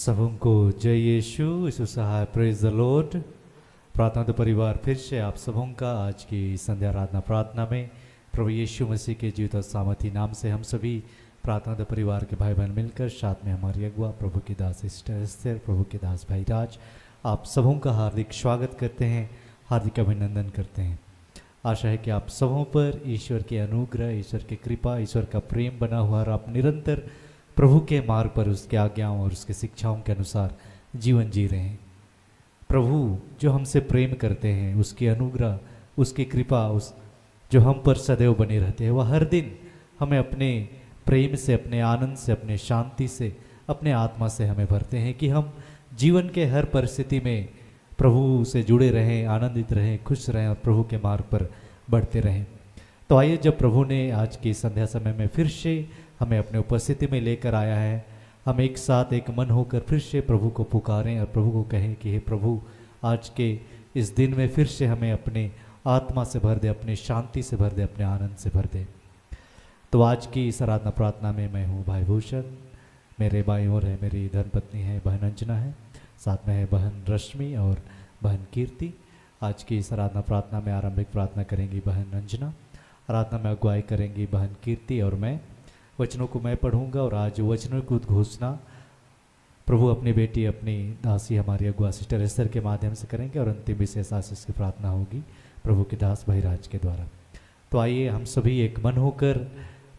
सबको जय यीशु यीशु सहाय प्रेज द लॉर्ड। प्रार्थना तो परिवार फिर से आप सबों का आज की संध्या आराधना प्रार्थना में प्रभु यीशु मसीह के जीवित और सामर्थी नाम से हम सभी प्रार्थना तो परिवार के भाई बहन मिलकर साथ में हमारी अगुआ प्रभु के दास सिस्टर एस्तर, प्रभु के दास भाई राज, आप सबों का हार्दिक स्वागत करते हैं, हार्दिक अभिनंदन करते हैं। आशा है कि आप सबों पर ईश्वर के अनुग्रह, ईश्वर की कृपा, ईश्वर का प्रेम बना हुआ और आप निरंतर प्रभु के मार्ग पर उसके आज्ञाओं और उसके शिक्षाओं के अनुसार जीवन जी रहे हैं। प्रभु जो हमसे प्रेम करते हैं, उसकी अनुग्रह, उसकी कृपा, उस जो हम पर सदैव बने रहते हैं, वह हर दिन हमें अपने प्रेम से, अपने आनंद से, अपने शांति से, अपने आत्मा से हमें भरते हैं कि हम जीवन के हर परिस्थिति में प्रभु से जुड़े रहें, आनंदित रहें, खुश रहें और प्रभु के मार्ग पर बढ़ते रहें। तो आइए, जब प्रभु ने आज की संध्या समय में फिर से हमें अपने उपस्थिति में लेकर आया है, हम एक साथ एक मन होकर फिर से प्रभु को पुकारें और प्रभु को कहें कि हे प्रभु, आज के इस दिन में फिर से हमें अपने आत्मा से भर दे, अपनी शांति से भर दे, अपने आनंद से भर दे। तो आज की इस आराधना प्रार्थना में मैं हूँ भाई भूषण, मेरे बाईं ओर है मेरी धर्मपत्नी है बहन अंजना है, साथ में है बहन रश्मि और बहन कीर्ति। आज की इस आराधना प्रार्थना में आरंभिक प्रार्थना करेंगी बहन अंजना, आराधना में अगुवाई करेंगी बहन कीर्ति और मैं वचनों को मैं पढ़ूंगा। और आज वचनों की उद्घोषणा प्रभु अपनी बेटी, अपनी दासी हमारी अगुआ सिस्टर एस्तर के माध्यम से करेंगे और अंतिम विशेष आशीष की प्रार्थना होगी प्रभु के दास भाई राज के द्वारा। तो आइए हम सभी एक मन होकर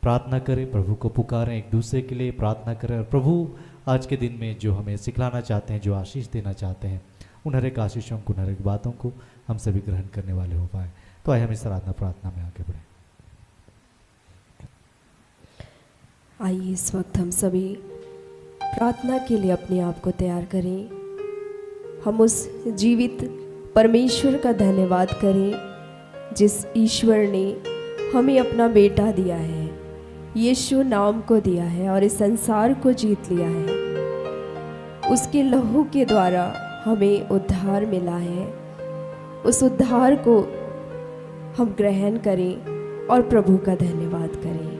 प्रार्थना करें, प्रभु को पुकारें, एक दूसरे के लिए प्रार्थना करें और प्रभु आज के दिन में जो हमें सिखलाना चाहते हैं, जो आशीष देना चाहते हैं, उन हर एक आशीषों को, उन हर एक बातों को हम सभी ग्रहण करने वाले हो पाए। तो आइए हम इस आराधना प्रार्थना में आगे बढ़ें। आइए इस वक्त हम सभी प्रार्थना के लिए अपने आप को तैयार करें। हम उस जीवित परमेश्वर का धन्यवाद करें जिस ईश्वर ने हमें अपना बेटा दिया है, यीशु नाम को दिया है और इस संसार को जीत लिया है। उसके लहू के द्वारा हमें उद्धार मिला है। उस उद्धार को हम ग्रहण करें और प्रभु का धन्यवाद करें।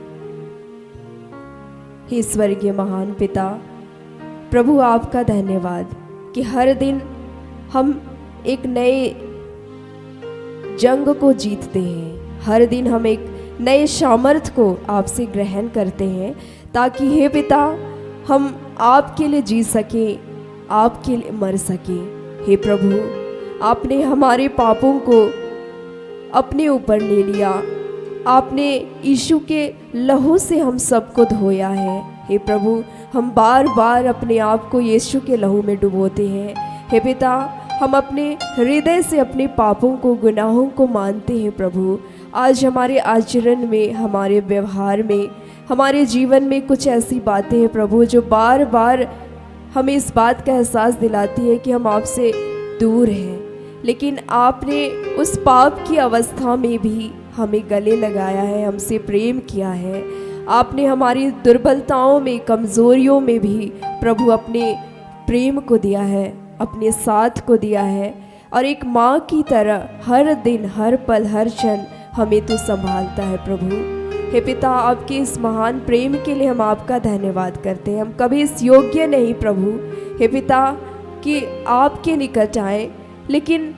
हे स्वर्गीय महान पिता, प्रभु आपका धन्यवाद कि हर दिन हम एक नए जंग को जीतते हैं, हर दिन हम एक नए सामर्थ को आपसे ग्रहण करते हैं, ताकि हे पिता हम आपके लिए जी सकें, आपके लिए मर सकें। हे प्रभु, आपने हमारे पापों को अपने ऊपर ले लिया, आपने यीशु के लहू से हम सबको धोया है। हे प्रभु, हम बार बार अपने आप को यीशु के लहू में डुबोते हैं। हे पिता, हम अपने हृदय से अपने पापों को, गुनाहों को मानते हैं। प्रभु, आज हमारे आचरण में, हमारे व्यवहार में, हमारे जीवन में कुछ ऐसी बातें हैं प्रभु जो बार बार हमें इस बात का एहसास दिलाती है कि हम आपसे दूर हैं, लेकिन आपने उस पाप की अवस्था में भी हमें गले लगाया है, हमसे प्रेम किया है। आपने हमारी दुर्बलताओं में, कमज़ोरियों में भी प्रभु अपने प्रेम को दिया है, अपने साथ को दिया है और एक माँ की तरह हर दिन, हर पल, हर क्षण हमें तो संभालता है। प्रभु हे पिता, आपके इस महान प्रेम के लिए हम आपका धन्यवाद करते हैं। हम कभी इस योग्य नहीं प्रभु हे पिता कि आपके निकट आए, लेकिन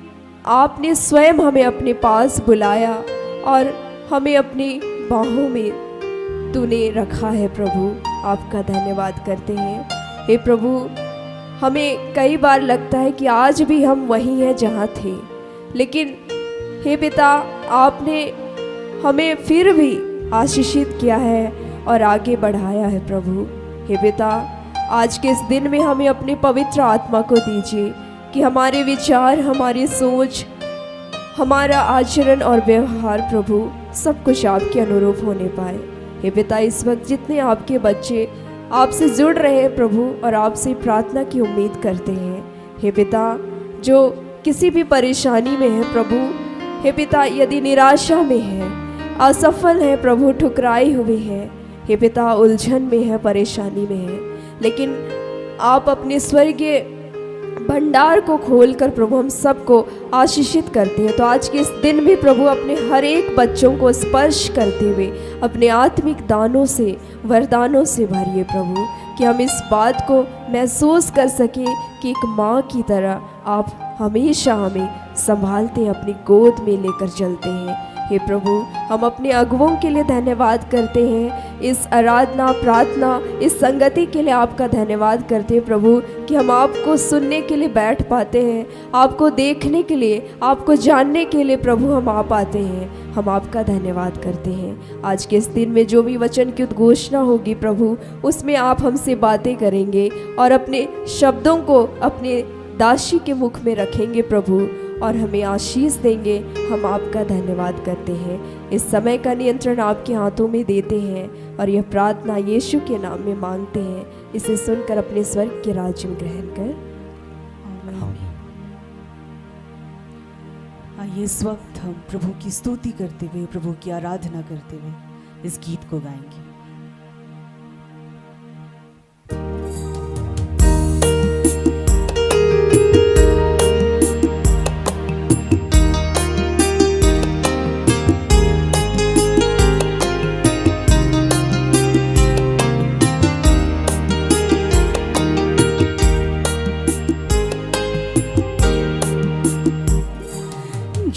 आपने स्वयं हमें अपने पास बुलाया और हमें अपनी बाहों में तूने रखा है। प्रभु आपका धन्यवाद करते हैं। हे प्रभु, हमें कई बार लगता है कि आज भी हम वहीं हैं जहाँ थे, लेकिन हे पिता आपने हमें फिर भी आशीषित किया है और आगे बढ़ाया है। प्रभु हे पिता, आज के इस दिन में हमें अपने पवित्र आत्मा को दीजिए कि हमारे विचार, हमारी सोच, हमारा आचरण और व्यवहार प्रभु सब कुछ आपके अनुरूप होने पाए। हे पिता, इस वक्त जितने आपके बच्चे आपसे जुड़ रहे हैं प्रभु और आपसे प्रार्थना की उम्मीद करते हैं, हे पिता, जो किसी भी परेशानी में है प्रभु, हे पिता, यदि निराशा में है, असफल है प्रभु, ठुकराए हुए हैं, हे पिता, उलझन में है, परेशानी में है, लेकिन आप अपने स्वर्गीय भंडार को खोलकर प्रभु हम सबको आशीषित करते हैं। तो आज के इस दिन भी प्रभु अपने हर एक बच्चों को स्पर्श करते हुए अपने आत्मिक दानों से, वरदानों से भरिए प्रभु, कि हम इस बात को महसूस कर सकें कि एक माँ की तरह आप हमेशा हमें संभालते हैं, अपनी गोद में लेकर चलते हैं। हे प्रभु, हम अपने अगुवों के लिए धन्यवाद करते हैं, इस आराधना प्रार्थना इस संगति के लिए आपका धन्यवाद करते हैं प्रभु, कि हम आपको सुनने के लिए बैठ पाते हैं, आपको देखने के लिए, आपको जानने के लिए प्रभु हम आ पाते हैं। हम आपका धन्यवाद करते हैं। आज के इस दिन में जो भी वचन की उद्घोषणा होगी प्रभु, उसमें आप हमसे बातें करेंगे और अपने शब्दों को अपने दासी के मुख में रखेंगे प्रभु, और हमें आशीष देंगे। हम आपका धन्यवाद करते हैं। इस समय का नियंत्रण आपके हाथों में देते हैं और यह प्रार्थना यीशु के नाम में मांगते हैं। इसे सुनकर अपने स्वर्ग के राज्य में ग्रहण कर। आइए इस वक्त हम प्रभु की स्तुति करते हुए, प्रभु की आराधना करते हुए इस गीत को गाएंगे।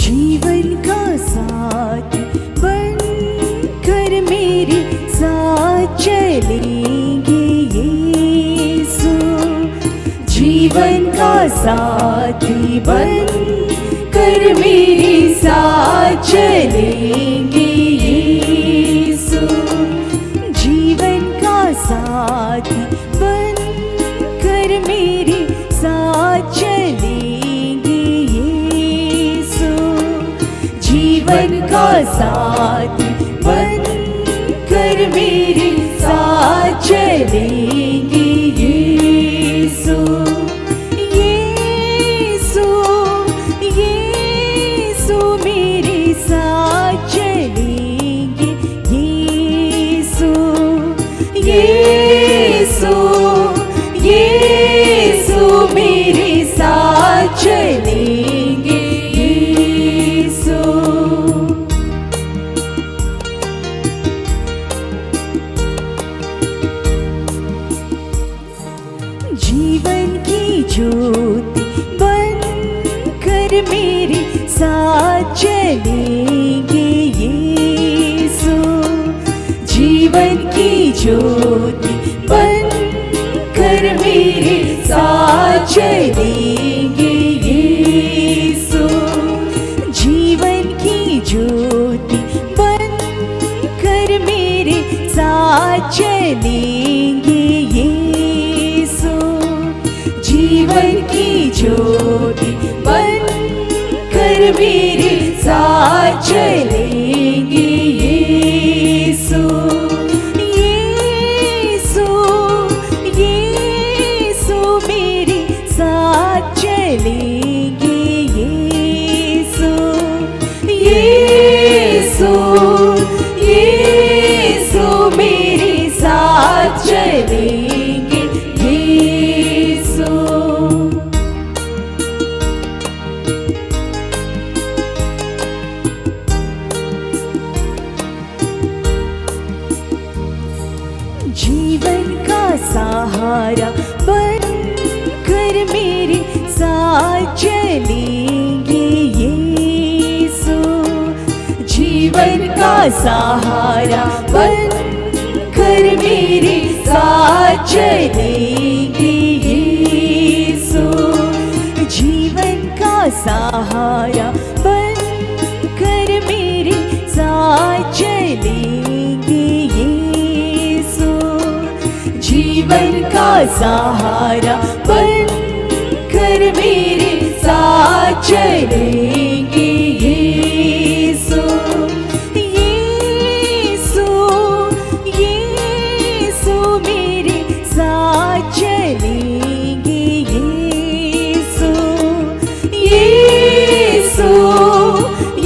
जीवन का साथ बनकर मेरे साथ चलेंगे यीशु, जीवन का साथी बनकर मेरे साथ चलेंगे यीशु, जीवन का साथी बनकर मेरे साथ चलेंगे, जीवन का साथ बनकर मेरे साथ चलेंगे यीशु, यीशु, यीशु मेरे साथ चलेंगे यीशु, यीशु, यीशु मेरे साथ चलेंगे यीशु। जीवन की ज्योति बनकर मेरे साथ चलेंगे यीशु, जीवन की ज्योति बनकर मेरे साथ चलेंगे यीशु, जीवन की ज्योति बनकर मेरे साथ चलेंगे यीशु, जीवन की ज्योति बनकर मेरे साथ चलेंगे यीशु, यीशु, यीशु मेरे साथ चलेंगे यीशु, यीशु, यीशु मेरे साथ चलेंगे यीशु। जीवन का सहारा बनकर मेरे साथ चलेंगे यीशु, जीवन का सहारा बनकर मेरे साथ चलेंगे यीशु, जीवन का सहारा बनकर मेरे साथ चलेंगे यीशु, जीवन का सहारा बनकर मेरे साथ चलेंगे यीशु, यीशु, यीशु मेरे साथ चलेंगे यीशु, यीशु,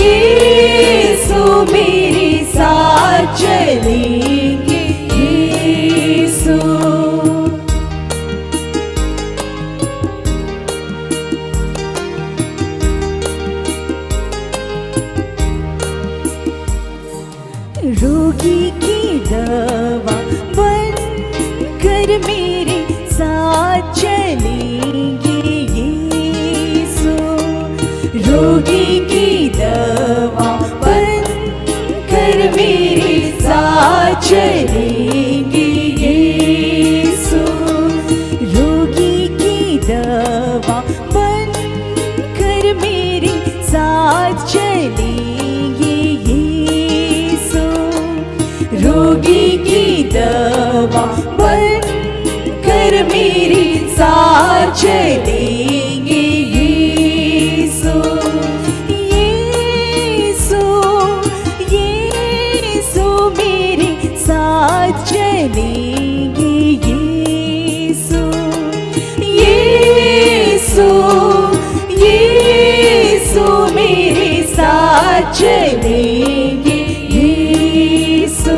यीशु मेरे साथ चलेंगे यीशु। कर मेरे साथ चलेंगे यीशु। रोगी की दवा बन कर मेरे साथ चलेंगे यीशु। रोगी की दवा बन कर मेरे साथ चलेंगे यीशु। रोगी की दवा बन कर मेरे साथ चलेंगे यीशु। यीशु यीशु मेरे साथ चलेंगे यीशु। यीशु यीशु मेरे साथ चलेंगे यीशु।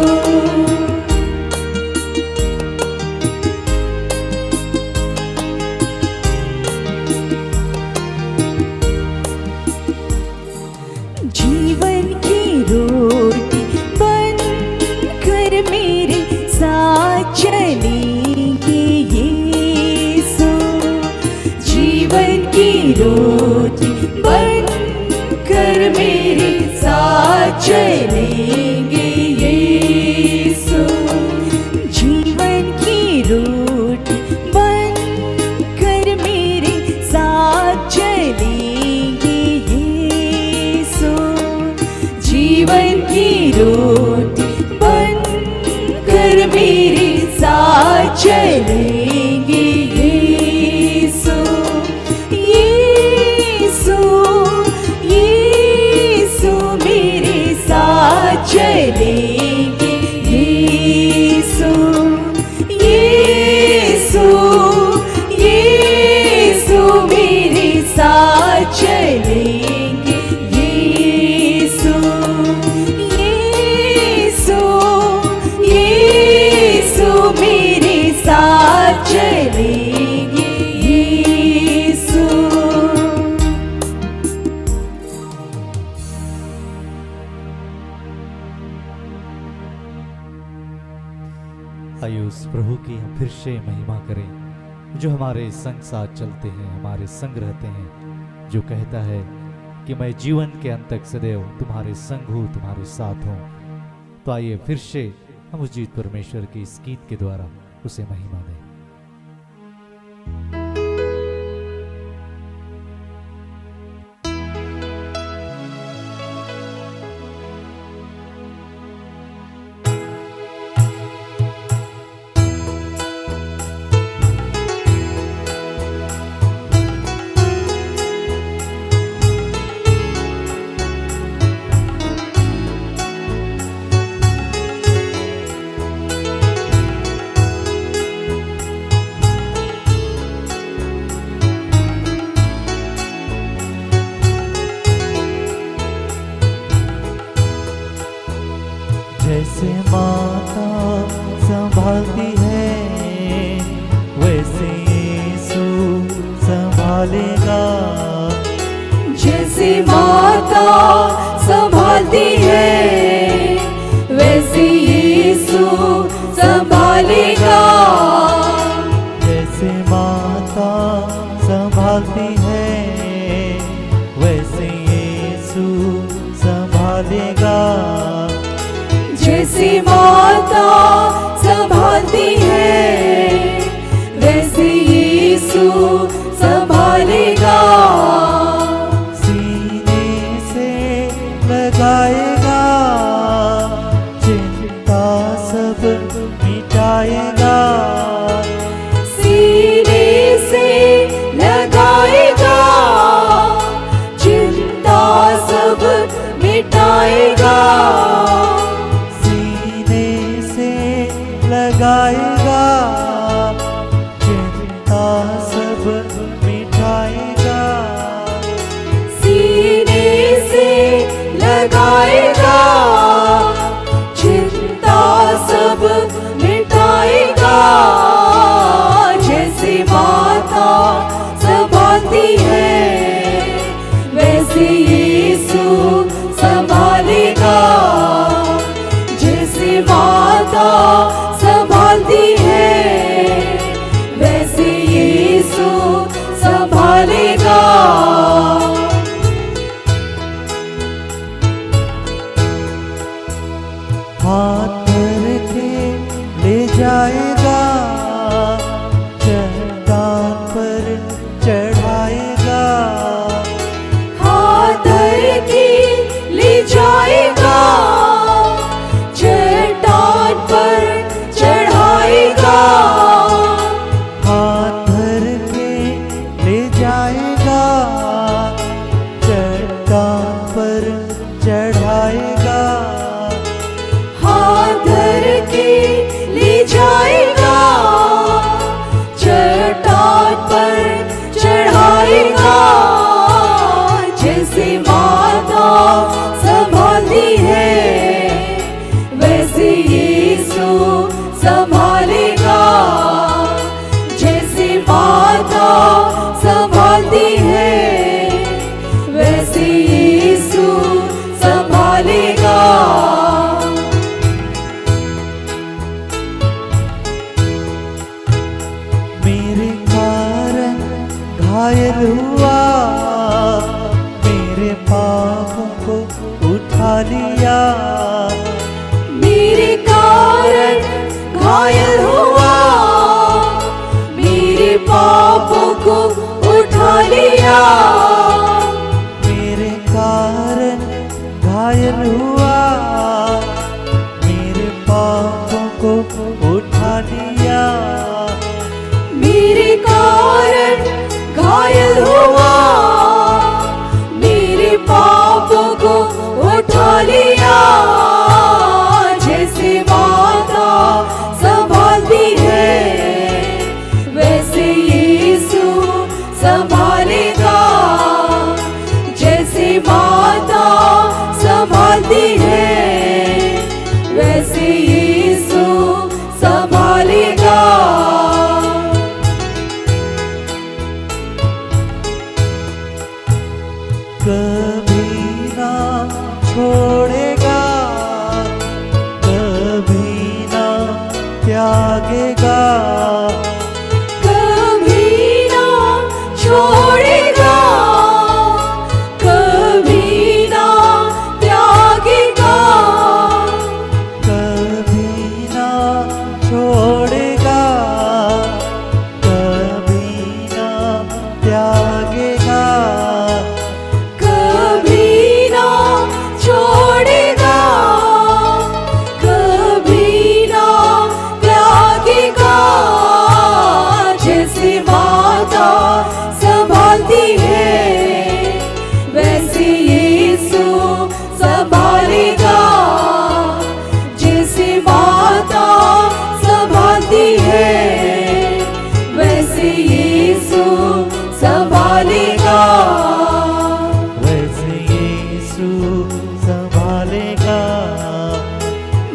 जीवन की रोटी बन कर मेरे साथ चलेंगे यीशु। जीवन की रोटी बन कर मेरे साथ चलेंगे यीशु। जीवन की रोटी बन कर मेरे साथ चलेंगे यीशु। जीवन की रोटी बन कर मेरे साथ चलेंगे यीशु। यीशु यीशु मेरे साथ चलेंगे यीशु। यीशु यीशु मेरे साथ चलेंगे यीशु। यीशु यीशु मेरे साथ चलेंगे यीशु। आइए उस प्रभु की हम फिर से महिमा करें जो हमारे संग साथ चलते हैं, हमारे संग रहते हैं, जो कहता है कि मैं जीवन के अंत तक सदैव तुम्हारे संग हूँ, तुम्हारे साथ हूँ। तो आइए फिर से हम उस जीवित परमेश्वर की इस गीत के द्वारा उसे महिमा दें। घायल हुआ, मेरे पापों को उठा लिया। मेरे कारण घायल हुआ, मेरे पापों को उठा लिया। मेरे कारण घायल हुआ, मेरे पापों को उठा लिया। मेरे कारण घायल हुआ, मेरे पापों को उठा लिया। जैसे माता संभालती है, वैसे यीशु संभालेगा। जैसे माता संभालती है, वैसे यीशु संभालेगा। कभी ना छोड़ेगा, कभी ना त्यागेगा। कभी ना छोड़ेगा, कभी ना त्यागेगा। कभी ना छोड़ेगा, कभी ना त्यागेगा। कभी ना छोड़ेगा, कभी ना त्यागेगा। जैसे माता संभालती है, वैसे यीशु संभालेगा। जैसे माता संभालती है, वैसे यीशु संभालेगा। वैसे यीशु संभालेगा।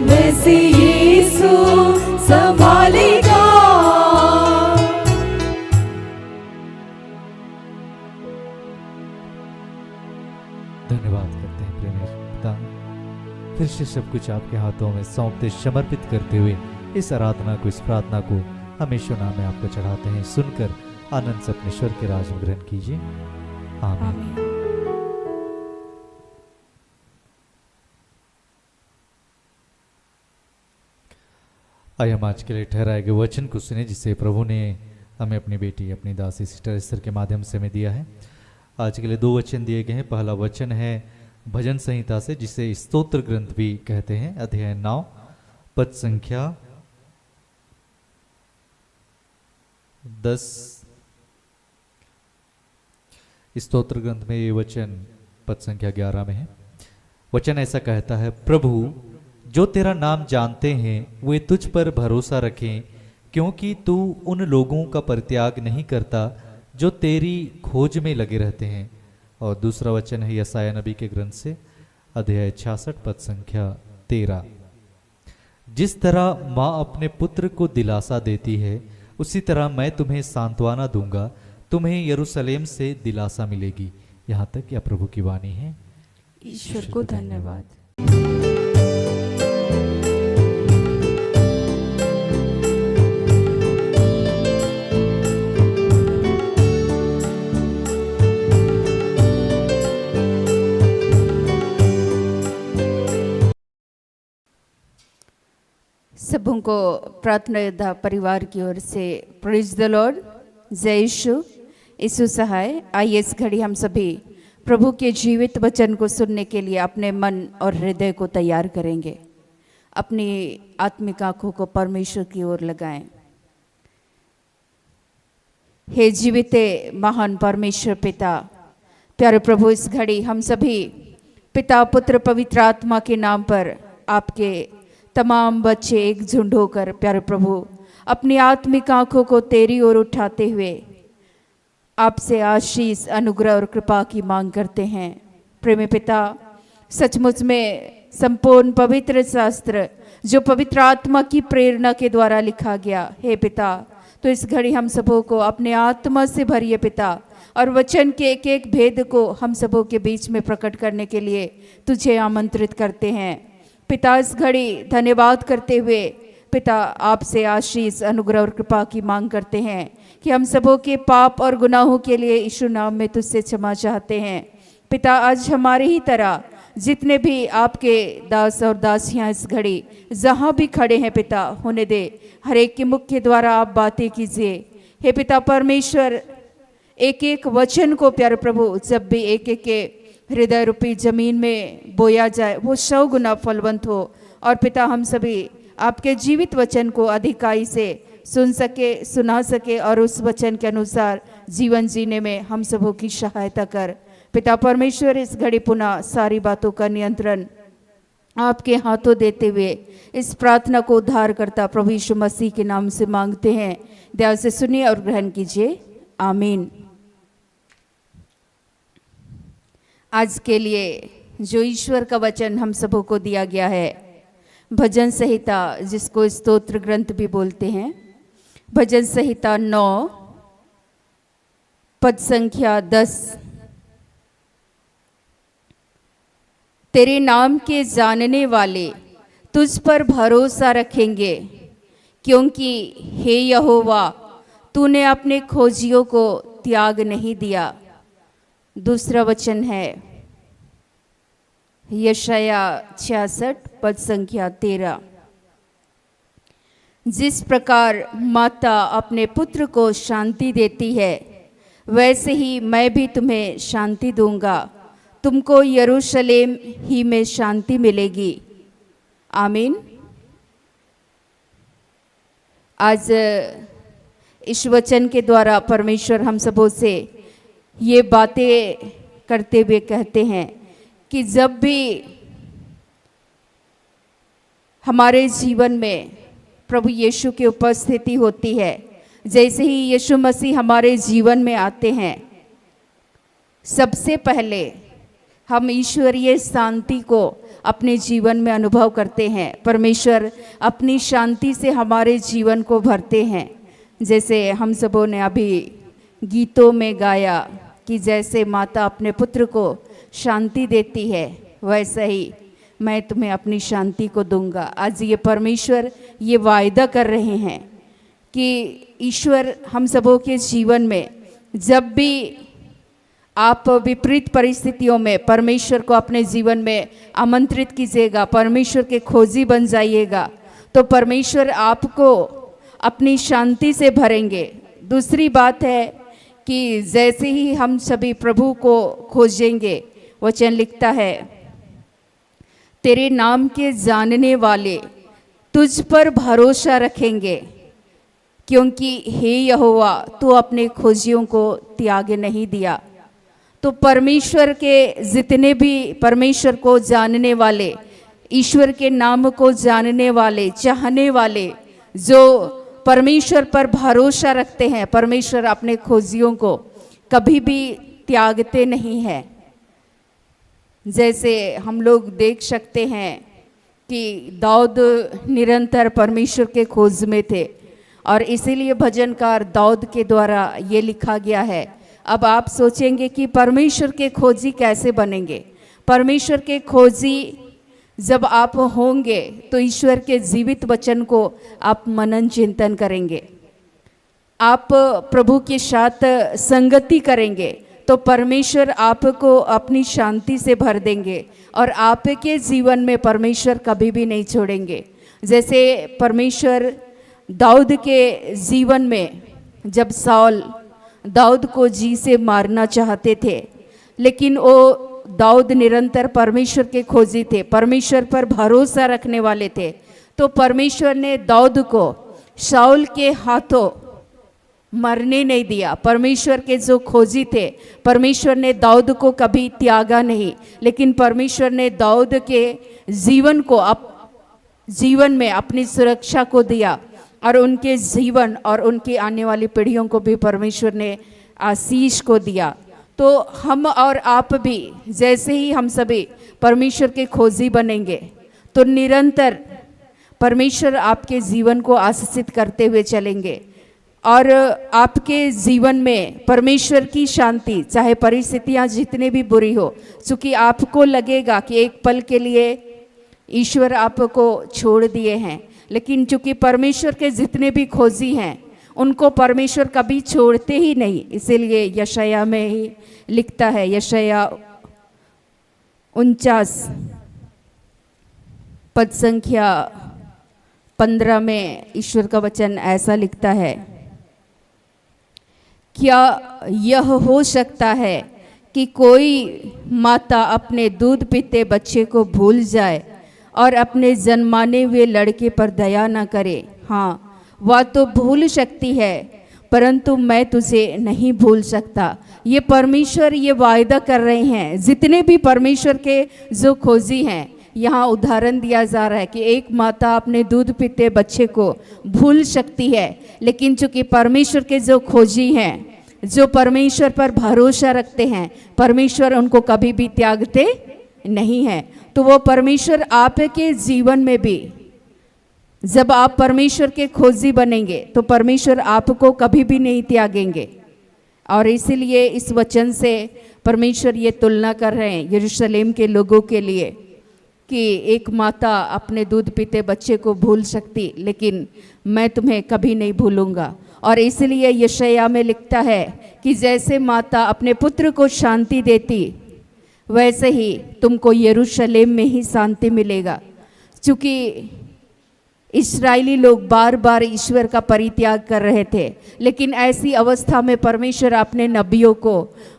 वैसे यीशु संभालेगा। धन्यवाद करते हैं प्रेमी पिता, फिर से सब कुछ आपके हाथों में सौंपते समर्पित करते हुए इस आराधना को, इस प्रार्थना को हम यीशु नाम में आपको चढ़ाते हैं। सुनकर आनंद से अपने स्वर के राज में ग्रहण कीजिए। आमीन। आइए हम आज के लिए ठहराए गए वचन को सुने, जिसे प्रभु ने हमें अपनी बेटी, अपनी दासी सिस्टर एस्तर के माध्यम से हमें दिया है। आज के लिए 2 वचन दिए गए हैं। पहला वचन है भजन संहिता से, जिसे स्तोत्र ग्रंथ भी कहते हैं, अध्याय 9 पद संख्या 10। स्तोत्र ग्रंथ में ये वचन पद संख्या 11 में है। वचन ऐसा कहता है, प्रभु जो तेरा नाम जानते हैं वे तुझ पर भरोसा रखें, क्योंकि तू उन लोगों का परित्याग नहीं करता जो तेरी खोज में लगे रहते हैं। और दूसरा वचन है यशायाह नबी के ग्रंथ से, अध्याय 66 पद संख्या 13। जिस तरह माँ अपने पुत्र को दिलासा देती है, उसी तरह मैं तुम्हें सांत्वना दूंगा, तुम्हें यरूशलेम से दिलासा मिलेगी। यहाँ तक यह प्रभु की वाणी है। ईश्वर को धन्यवाद। सबों को प्रार्थना योद्धा परिवार की ओर से प्रेज द लॉर्ड, जय यीशु, यीशु सहाय। आइए इस घड़ी हम सभी प्रभु के जीवित वचन को सुनने के लिए अपने मन और हृदय को तैयार करेंगे। अपनी आत्मिक आंखों को परमेश्वर की ओर लगाएं। हे जीवित महान परमेश्वर पिता, प्यारे प्रभु, इस घड़ी हम सभी पिता, पुत्र, पवित्र आत्मा के नाम पर आपके तमाम बच्चे एक झुंड होकर प्यारे प्रभु अपनी आत्मिक आंखों को तेरी ओर उठाते हुए आपसे आशीष, अनुग्रह और कृपा की मांग करते हैं। प्रेमी पिता, सचमुच में संपूर्ण पवित्र शास्त्र जो पवित्र आत्मा की प्रेरणा के द्वारा लिखा गया, हे पिता, तो इस घड़ी हम सबों को अपने आत्मा से भरिए पिता, और वचन के एक एक भेद को हम सबों के बीच में प्रकट करने के लिए तुझे आमंत्रित करते हैं। पिता, इस घड़ी धन्यवाद करते हुए पिता आपसे आशीष, अनुग्रह और कृपा की मांग करते हैं कि हम सबों के पाप और गुनाहों के लिए यीशु नाम में तुझसे क्षमा चाहते हैं। पिता, आज हमारे ही तरह जितने भी आपके दास और दासियां इस घड़ी जहाँ भी खड़े हैं पिता, होने दे, हर एक के मुख के द्वारा आप बातें कीजिए। हे पिता परमेश्वर, एक एक वचन को प्यारे प्रभु जब भी एक एक के हृदय रूपी जमीन में बोया जाए वो 100 गुना फलवंत हो, और पिता हम सभी आपके जीवित वचन को अधिकाई से सुन सके, सुना सके, और उस वचन के अनुसार जीवन जीने में हम सबों की सहायता कर। पिता परमेश्वर, इस घड़ी पुनः सारी बातों का नियंत्रण आपके हाथों देते हुए इस प्रार्थना को उद्धार करता प्रभु यीशु मसीह के नाम से मांगते हैं। दया से सुनिए और ग्रहण कीजिए। आमीन। आज के लिए जो ईश्वर का वचन हम सबों को दिया गया है, भजन संहिता, जिसको स्तोत्र ग्रंथ भी बोलते हैं, भजन संहिता 9 पद संख्या 10। तेरे नाम के जानने वाले तुझ पर भरोसा रखेंगे, क्योंकि हे यहोवा तूने अपने खोजियों को त्याग नहीं दिया। दूसरा वचन है यशाया 66 पद संख्या 13। जिस प्रकार माता अपने पुत्र को शांति देती है, वैसे ही मैं भी तुम्हें शांति दूंगा, तुमको यरूशलेम ही में शांति मिलेगी। आमीन। आज इस वचन के द्वारा परमेश्वर हम सबों से ये बातें करते हुए कहते हैं कि जब भी हमारे जीवन में प्रभु यीशु की उपस्थिति होती है, जैसे ही यीशु मसीह हमारे जीवन में आते हैं, सबसे पहले हम ईश्वरीय शांति को अपने जीवन में अनुभव करते हैं। परमेश्वर अपनी शांति से हमारे जीवन को भरते हैं। जैसे हम सबों ने अभी गीतों में गाया कि जैसे माता अपने पुत्र को शांति देती है, वैसे ही मैं तुम्हें अपनी शांति को दूंगा। आज ये परमेश्वर ये वायदा कर रहे हैं कि ईश्वर हम सबों के जीवन में जब भी आप विपरीत परिस्थितियों में परमेश्वर को अपने जीवन में आमंत्रित कीजिएगा, परमेश्वर के खोजी बन जाइएगा, तो परमेश्वर आपको अपनी शांति से भरेंगे। दूसरी बात है कि जैसे ही हम सभी प्रभु को खोजेंगे, वचन लिखता है तेरे नाम के जानने वाले तुझ पर भरोसा रखेंगे, क्योंकि हे यहोवा तू अपने खोजियों को त्याग नहीं दिया। तो परमेश्वर के जितने भी परमेश्वर को जानने वाले, ईश्वर के नाम को जानने वाले, चाहने वाले, जो परमेश्वर पर भरोसा रखते हैं, परमेश्वर अपने खोजियों को कभी भी त्यागते नहीं हैं। जैसे हम लोग देख सकते हैं कि दाऊद निरंतर परमेश्वर के खोज में थे, और इसीलिए भजनकार दाऊद के द्वारा ये लिखा गया है। अब आप सोचेंगे कि परमेश्वर के खोजी कैसे बनेंगे? परमेश्वर के खोजी जब आप होंगे तो ईश्वर के जीवित वचन को आप मनन चिंतन करेंगे, आप प्रभु के साथ संगति करेंगे, तो परमेश्वर आपको अपनी शांति से भर देंगे और आपके जीवन में परमेश्वर कभी भी नहीं छोड़ेंगे। जैसे परमेश्वर दाऊद के जीवन में, जब साउल दाऊद को जी से मारना चाहते थे, लेकिन वो दाऊद निरंतर परमेश्वर के खोजी थे, परमेश्वर पर भरोसा रखने वाले थे, तो परमेश्वर ने दाऊद को शाऊल के हाथों मरने नहीं दिया। परमेश्वर के जो खोजी थे, परमेश्वर ने दाऊद को कभी त्यागा नहीं, लेकिन परमेश्वर ने दाऊद के जीवन को जीवन में अपनी सुरक्षा को दिया, और उनके जीवन और उनकी आने वाली पीढ़ियों को भी परमेश्वर ने आशीष को दिया। तो हम और आप भी जैसे ही हम सभी परमेश्वर के खोजी बनेंगे, तो निरंतर परमेश्वर आपके जीवन को आशीषित करते हुए चलेंगे, और आपके जीवन में परमेश्वर की शांति, चाहे परिस्थितियां जितने भी बुरी हो, चूँकि आपको लगेगा कि एक पल के लिए ईश्वर आपको छोड़ दिए हैं, लेकिन चूंकि परमेश्वर के जितने भी खोजी हैं उनको परमेश्वर कभी छोड़ते ही नहीं। इसीलिए यशाया में ही लिखता है, यशाया 49 पद संख्या 15 में ईश्वर का वचन ऐसा लिखता है, क्या यह हो सकता है कि कोई माता अपने दूध पीते बच्चे को भूल जाए और अपने जन्माने हुए लड़के पर दया न करे? हाँ, वह तो भूल सकती है, परंतु मैं तुझे नहीं भूल सकता। ये परमेश्वर ये वायदा कर रहे हैं। जितने भी परमेश्वर के जो खोजी हैं, यहाँ उदाहरण दिया जा रहा है कि एक माता अपने दूध पीते बच्चे को भूल सकती है, लेकिन चूंकि परमेश्वर के जो खोजी हैं, जो परमेश्वर पर भरोसा रखते हैं, परमेश्वर उनको कभी भी त्यागते नहीं हैं। तो वो परमेश्वर आपके जीवन में भी, जब आप परमेश्वर के खोजी बनेंगे तो परमेश्वर आपको कभी भी नहीं त्यागेंगे। और इसीलिए इस वचन से परमेश्वर ये तुलना कर रहे हैं यरूशलेम के लोगों के लिए कि एक माता अपने दूध पीते बच्चे को भूल सकती, लेकिन मैं तुम्हें कभी नहीं भूलूंगा। और इसलिए यशाया में लिखता है कि जैसे माता अपने पुत्र को शांति देती, वैसे ही तुमको यरूशलेम में ही शांति मिलेगा। क्योंकि इस्राएली लोग बार बार ईश्वर का परित्याग कर रहे थे, लेकिन ऐसी अवस्था में परमेश्वर अपने नबियों को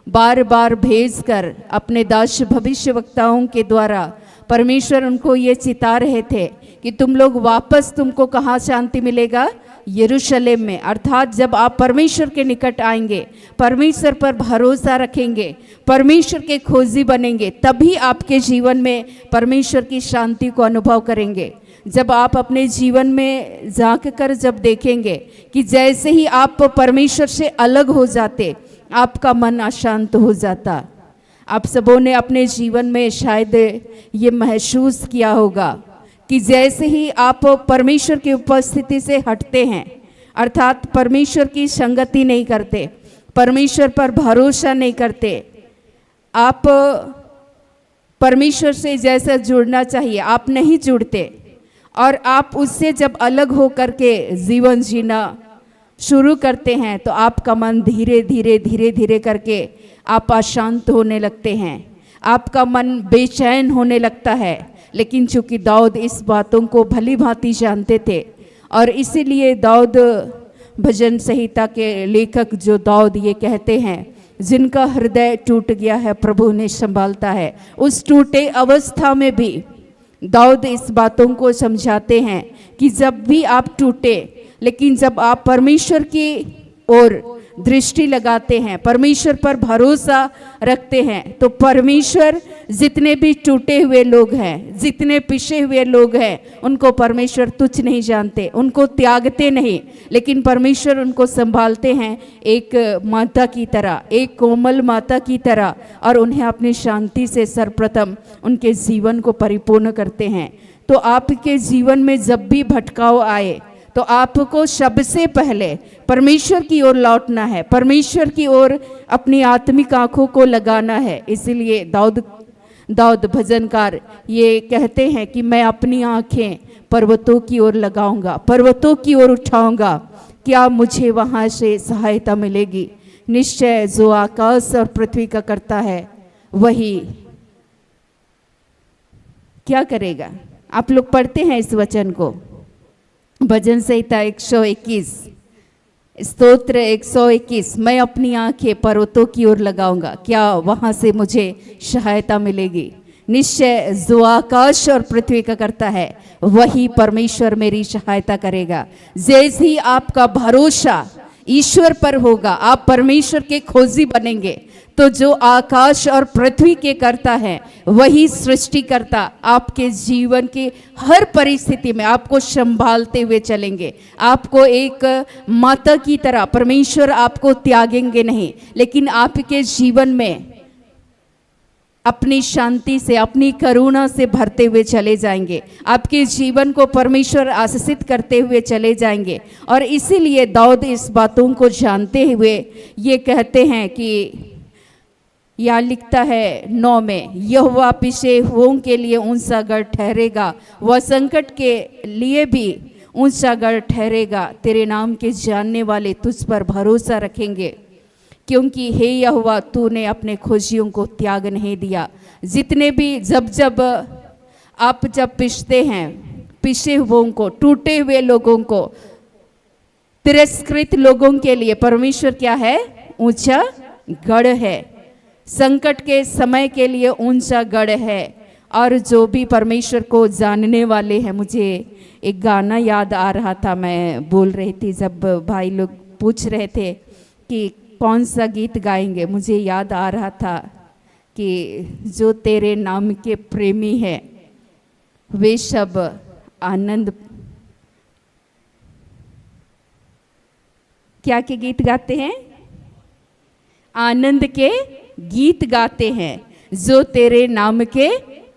बार बार भेजकर अपने दास भविष्यवक्ताओं के द्वारा परमेश्वर उनको ये चिता रहे थे कि तुम लोग वापस, तुमको कहाँ शांति मिलेगा? यरूशलेम में। अर्थात जब आप परमेश्वर के निकट आएंगे, परमेश्वर पर भरोसा रखेंगे, परमेश्वर के खोजी बनेंगे, तभी आपके जीवन में परमेश्वर की शांति को अनुभव करेंगे। जब आप अपने जीवन में झांक कर जब देखेंगे कि जैसे ही आप परमेश्वर से अलग हो जाते, आपका मन अशांत हो जाता। आप सबों ने अपने जीवन में शायद ये महसूस किया होगा कि जैसे ही आप परमेश्वर की उपस्थिति से हटते हैं, अर्थात परमेश्वर की संगति नहीं करते, परमेश्वर पर भरोसा नहीं करते, आप परमेश्वर से जैसा जुड़ना चाहिए आप नहीं जुड़ते, और आप उससे जब अलग हो करके जीवन जीना शुरू करते हैं तो आपका मन धीरे धीरे करके आप अशांत होने लगते हैं, आपका मन बेचैन होने लगता है। लेकिन चूंकि दाऊद इस बातों को भली भांति जानते थे, और इसीलिए दाऊद भजन संहिता के लेखक जो दाऊद ये कहते हैं, जिनका हृदय टूट गया है प्रभु ने संभालता है। उस टूटे अवस्था में भी दाऊद इस बातों को समझाते हैं कि जब भी आप टूटे, लेकिन जब आप परमेश्वर की ओर दृष्टि लगाते हैं, परमेश्वर पर भरोसा रखते हैं, तो परमेश्वर जितने भी टूटे हुए लोग हैं, जितने पिसे हुए लोग हैं, उनको परमेश्वर तुच्छ नहीं जानते, उनको त्यागते नहीं, लेकिन परमेश्वर उनको संभालते हैं एक माता की तरह, एक कोमल माता की तरह, और उन्हें अपनी शांति से सर्वप्रथम उनके जीवन को परिपूर्ण करते हैं। तो आपके जीवन में जब भी भटकाव आए तो आपको सबसे पहले परमेश्वर की ओर लौटना है, परमेश्वर की ओर अपनी आत्मिक आंखों को लगाना है। इसीलिए दाऊद भजनकार ये कहते हैं कि मैं अपनी आंखें पर्वतों की ओर लगाऊंगा, पर्वतों की ओर उठाऊंगा, क्या मुझे वहाँ से सहायता मिलेगी? निश्चय जो आकाश और पृथ्वी का करता है वही क्या करेगा? आप लोग पढ़ते हैं इस वचन को, भजन संहिता 121, स्तोत्र 121, मैं अपनी आंखें पर्वतों की ओर लगाऊंगा, क्या वहां से मुझे सहायता मिलेगी? निश्चय जो आकाश और पृथ्वी का करता है वही परमेश्वर मेरी सहायता करेगा। जैसे ही आपका भरोसा ईश्वर पर होगा, आप परमेश्वर के खोजी बनेंगे, तो जो आकाश और पृथ्वी के करता है वही सृष्टिकर्ता आपके जीवन की हर परिस्थिति में आपको संभालते हुए चलेंगे। आपको एक माता की तरह परमेश्वर आपको त्यागेंगे नहीं, लेकिन आपके जीवन में अपनी शांति से, अपनी करुणा से भरते हुए चले जाएंगे, आपके जीवन को परमेश्वर आशीषित करते हुए चले जाएंगे। और इसीलिए दाऊद इस बातों को जानते हुए ये कहते हैं कि यहाँ लिखता है 9 में, यहोवा पिसे हुओं के लिए ऊंचा गढ़ ठहरेगा, वह संकट के लिए भी ऊंचा गढ़ ठहरेगा। तेरे नाम के जानने वाले तुझ पर भरोसा रखेंगे, क्योंकि हे यहोवा तूने अपने खोजियों को त्याग नहीं दिया। जितने भी जब आप पिसते हैं, पिसे हुओं को, टूटे हुए लोगों को, तिरस्कृत लोगों के लिए परमेश्वर क्या है? ऊंचा गढ़ है। संकट के समय के लिए ऊंचा गढ़ है। और जो भी परमेश्वर को जानने वाले हैं, मुझे एक गाना याद आ रहा था, मैं बोल रही थी जब भाई लोग पूछ रहे थे कि कौन सा गीत गाएंगे, मुझे याद आ रहा था कि जो तेरे नाम के प्रेमी है वे सब आनंद, क्या के गीत गाते हैं? आनंद के गीत गाते हैं जो तेरे नाम के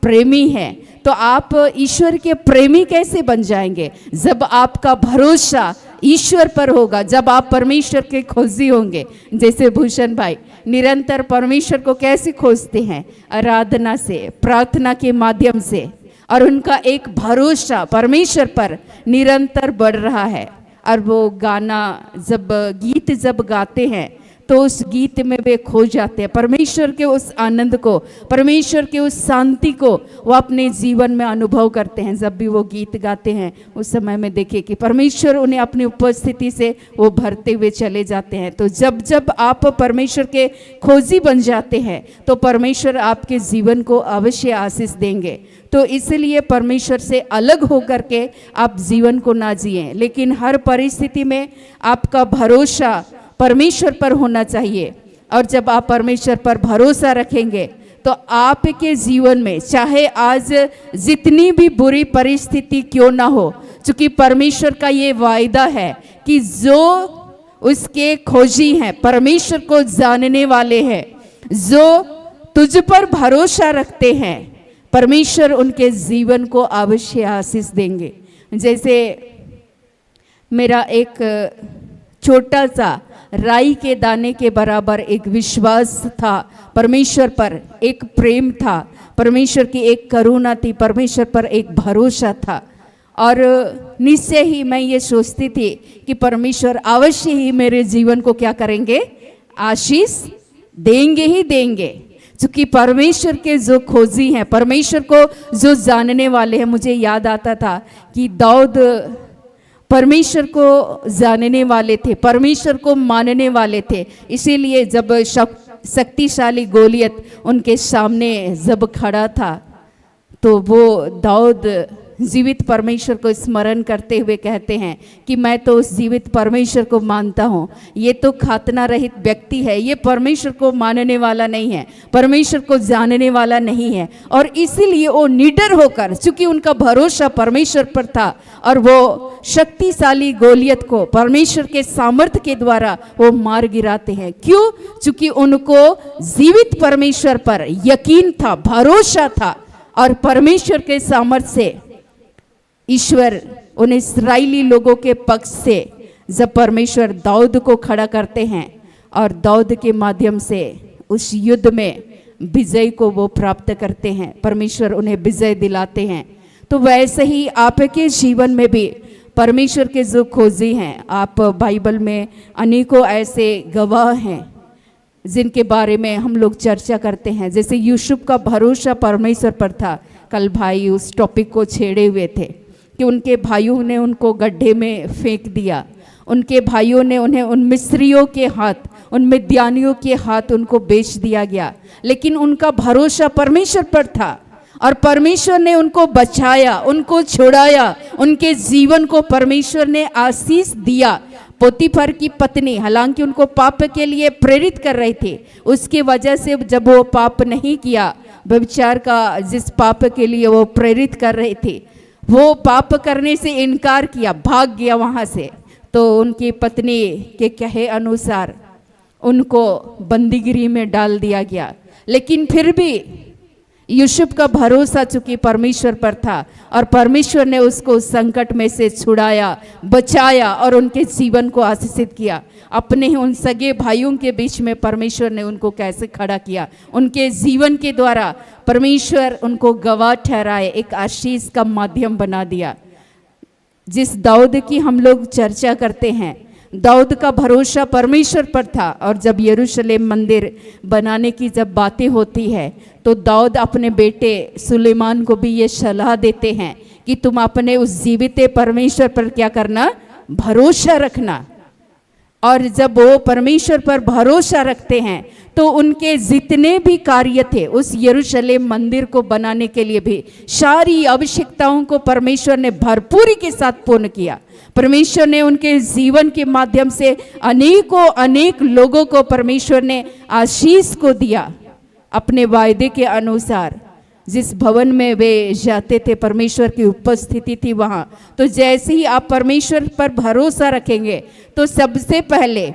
प्रेमी है। तो आप ईश्वर के प्रेमी कैसे बन जाएंगे? जब आपका भरोसा ईश्वर पर होगा, जब आप परमेश्वर के खोजी होंगे। जैसे भूषण भाई निरंतर परमेश्वर को कैसे खोजते हैं? आराधना से, प्रार्थना के माध्यम से, और उनका एक भरोसा परमेश्वर पर निरंतर बढ़ रहा है। और वो गाना गीत जब गाते हैं तो उस गीत में वे खो जाते हैं। परमेश्वर के उस आनंद को, परमेश्वर के उस शांति को वो अपने जीवन में अनुभव करते हैं। जब भी वो गीत गाते हैं उस समय में देखिए कि परमेश्वर उन्हें अपनी उपस्थिति से वो भरते हुए चले जाते हैं। तो जब आप परमेश्वर के खोजी बन जाते हैं तो परमेश्वर आपके जीवन को अवश्य आशीष देंगे। तो इसलिए परमेश्वर से अलग होकर के आप जीवन को ना जिएं, लेकिन हर परिस्थिति में आपका भरोसा परमेश्वर पर होना चाहिए। और जब आप परमेश्वर पर भरोसा रखेंगे तो आपके जीवन में चाहे आज जितनी भी बुरी परिस्थिति क्यों ना हो, क्योंकि परमेश्वर का ये वायदा है कि जो उसके खोजी हैं, परमेश्वर को जानने वाले हैं, जो तुझ पर भरोसा रखते हैं, परमेश्वर उनके जीवन को अवश्य आशीष देंगे। जैसे मेरा एक छोटा सा राई के दाने के बराबर एक विश्वास था परमेश्वर पर, एक प्रेम था, परमेश्वर की एक करुणा थी, परमेश्वर पर एक भरोसा था। और निश्चय ही मैं ये सोचती थी कि परमेश्वर अवश्य ही मेरे जीवन को क्या करेंगे? आशीष देंगे ही देंगे, क्योंकि परमेश्वर के जो खोजी हैं, परमेश्वर को जो जानने वाले हैं। मुझे याद आता था कि दाऊद परमेश्वर को जानने वाले थे, परमेश्वर को मानने वाले थे। इसीलिए जब शक्तिशाली गोलियत उनके सामने जब खड़ा था तो वो दाऊद जीवित परमेश्वर को स्मरण करते हुए कहते हैं कि मैं तो उस जीवित परमेश्वर को मानता हूँ। ये तो खातना रहित व्यक्ति है, ये परमेश्वर को मानने वाला नहीं है, परमेश्वर को जानने वाला नहीं है। और इसीलिए वो निडर होकर, चूंकि उनका भरोसा परमेश्वर पर था, और वो शक्तिशाली गोलियत को परमेश्वर के सामर्थ्य के द्वारा वो मार गिराते हैं। क्यों? चूंकि उनको जीवित परमेश्वर पर यकीन था, भरोसा था, और परमेश्वर के सामर्थ्य से ईश्वर उन इस्राएली लोगों के पक्ष से जब परमेश्वर दाऊद को खड़ा करते हैं और दाऊद के माध्यम से उस युद्ध में विजय को वो प्राप्त करते हैं, परमेश्वर उन्हें विजय दिलाते हैं। तो वैसे ही आपके जीवन में भी परमेश्वर के जो खोजी हैं, आप बाइबल में अनेकों ऐसे गवाह हैं जिनके बारे में हम लोग चर्चा करते हैं। जैसे यूसुफ का भरोसा परमेश्वर पर था। कल भाई उस टॉपिक को छेड़े हुए थे कि उनके भाइयों ने उनको गड्ढे में फेंक दिया, उनके भाइयों ने उन्हें उन मिस्रियों के हाथ, उन मिद्यानियों के हाथ उनको बेच दिया गया, लेकिन उनका भरोसा परमेश्वर पर था और परमेश्वर ने उनको बचाया, उनको छुड़ाया, उनके जीवन को परमेश्वर ने आशीष दिया। पोतीफर की पत्नी हालांकि उनको पाप के लिए प्रेरित कर रही थी, उसकी वजह से जब वो पाप नहीं किया, व्यभिचार का जिस पाप के लिए वो प्रेरित कर रही थी, वो पाप करने से इनकार किया, भाग गया वहाँ से। तो उनकी पत्नी के कहे अनुसार उनको बंदीगिरी में डाल दिया गया। लेकिन फिर भी यूसुफ का भरोसा चूंकि परमेश्वर पर था और परमेश्वर ने उसको संकट में से छुड़ाया, बचाया और उनके जीवन को आशीषित किया। अपने ही उन सगे भाइयों के बीच में परमेश्वर ने उनको कैसे खड़ा किया, उनके जीवन के द्वारा परमेश्वर उनको गवाह ठहराए, एक आशीष का माध्यम बना दिया। जिस दाऊद की हम लोग चर्चा करते हैं, दाऊद का भरोसा परमेश्वर पर था। और जब यरूशलेम मंदिर बनाने की जब बातें होती है तो दाऊद अपने बेटे सुलेमान को भी ये सलाह देते हैं कि तुम अपने उस जीवित परमेश्वर पर क्या करना, भरोसा रखना। और जब वो परमेश्वर पर भरोसा रखते हैं तो उनके जितने भी कार्य थे उस यरूशलेम मंदिर को बनाने के लिए भी सारी आवश्यकताओं को परमेश्वर ने भरपूरी के साथ पूर्ण किया। परमेश्वर ने उनके जीवन के माध्यम से अनेक लोगों को परमेश्वर ने आशीष को दिया अपने वायदे के अनुसार। जिस भवन में वे जाते थे परमेश्वर की उपस्थिति थी वहाँ। तो जैसे ही आप परमेश्वर पर भरोसा रखेंगे तो सबसे पहले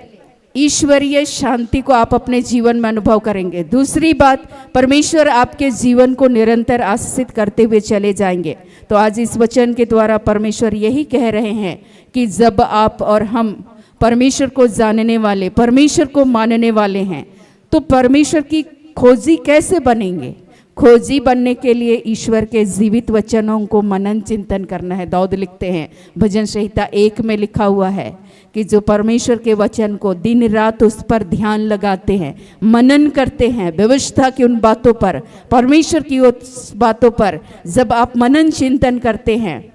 ईश्वरीय शांति को आप अपने जीवन में अनुभव करेंगे। दूसरी बात, परमेश्वर आपके जीवन को निरंतर आशीषित करते हुए चले जाएंगे। तो आज इस वचन के द्वारा परमेश्वर यही कह रहे हैं कि जब आप और हम परमेश्वर को जानने वाले, परमेश्वर को मानने वाले हैं तो परमेश्वर की खोजी कैसे बनेंगे। खोजी बनने के लिए ईश्वर के जीवित वचनों को मनन चिंतन करना है। दाऊद लिखते हैं, भजन संहिता 1 में लिखा हुआ है कि जो परमेश्वर के वचन को दिन रात उस पर ध्यान लगाते हैं, मनन करते हैं, व्यवस्था की उन बातों पर, परमेश्वर की उस बातों पर जब आप मनन चिंतन करते हैं,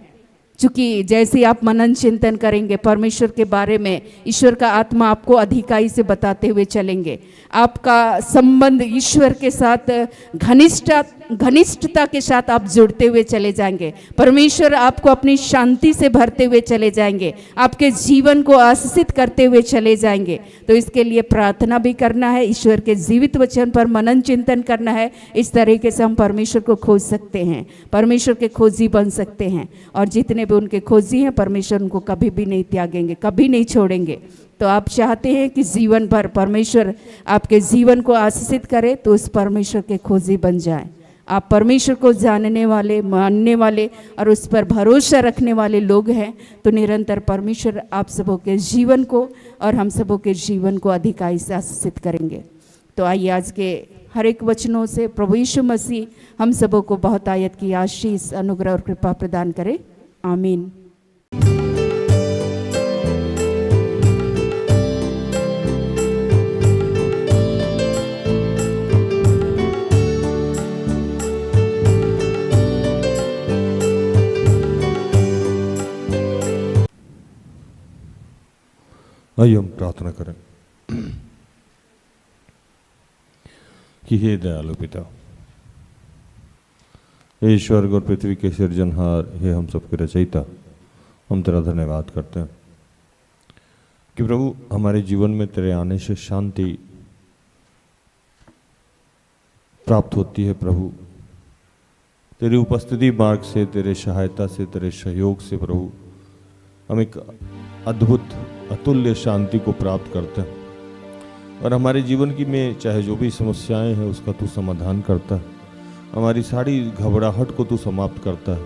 चूँकि जैसे आप मनन चिंतन करेंगे परमेश्वर के बारे में, ईश्वर का आत्मा आपको अधिकाई से बताते हुए चलेंगे। आपका संबंध ईश्वर के साथ घनिष्ठता के साथ आप जुड़ते हुए चले जाएंगे। परमेश्वर आपको अपनी शांति से भरते हुए चले जाएंगे, आपके जीवन को आशीषित करते हुए चले जाएंगे। तो इसके लिए प्रार्थना भी करना है, ईश्वर के जीवित वचन पर मनन चिंतन करना है। इस तरीके से हम परमेश्वर को खोज सकते हैं, परमेश्वर के खोजी बन सकते हैं। और जितने भी उनके खोजी हैं परमेश्वर उनको कभी भी नहीं त्यागेंगे, कभी नहीं छोड़ेंगे। तो आप चाहते हैं कि जीवन भर परमेश्वर आपके जीवन को आशीषित करे, तो उस परमेश्वर के खोजी बन जाएं। आप परमेश्वर को जानने वाले, मानने वाले और उस पर भरोसा रखने वाले लोग हैं तो निरंतर परमेश्वर आप सबों के जीवन को और हम सबों के जीवन को अधिकाई से आशीषित करेंगे। तो आइए आज के हर एक वचनों से प्रभु यीशु मसीह हम सबों को बहुत आयत की आशीष, अनुग्रह और कृपा प्रदान करे। आमीन। आइए हम प्रार्थना करें कि हे दयालु पिता, हे स्वर्ग और पृथ्वी के सृजनहार, हे हम सबके रचयिता, हम तेरा धन्यवाद करते हैं कि प्रभु हमारे जीवन में तेरे आने से शांति प्राप्त होती है। प्रभु तेरी उपस्थिति मार्ग से, तेरे सहायता से, तेरे सहयोग से प्रभु हम एक अद्भुत अतुल्य शांति को प्राप्त करते हैं। और हमारे जीवन की में चाहे जो भी समस्याएं हैं उसका तू समाधान करता है, हमारी सारी घबराहट को तू समाप्त करता है।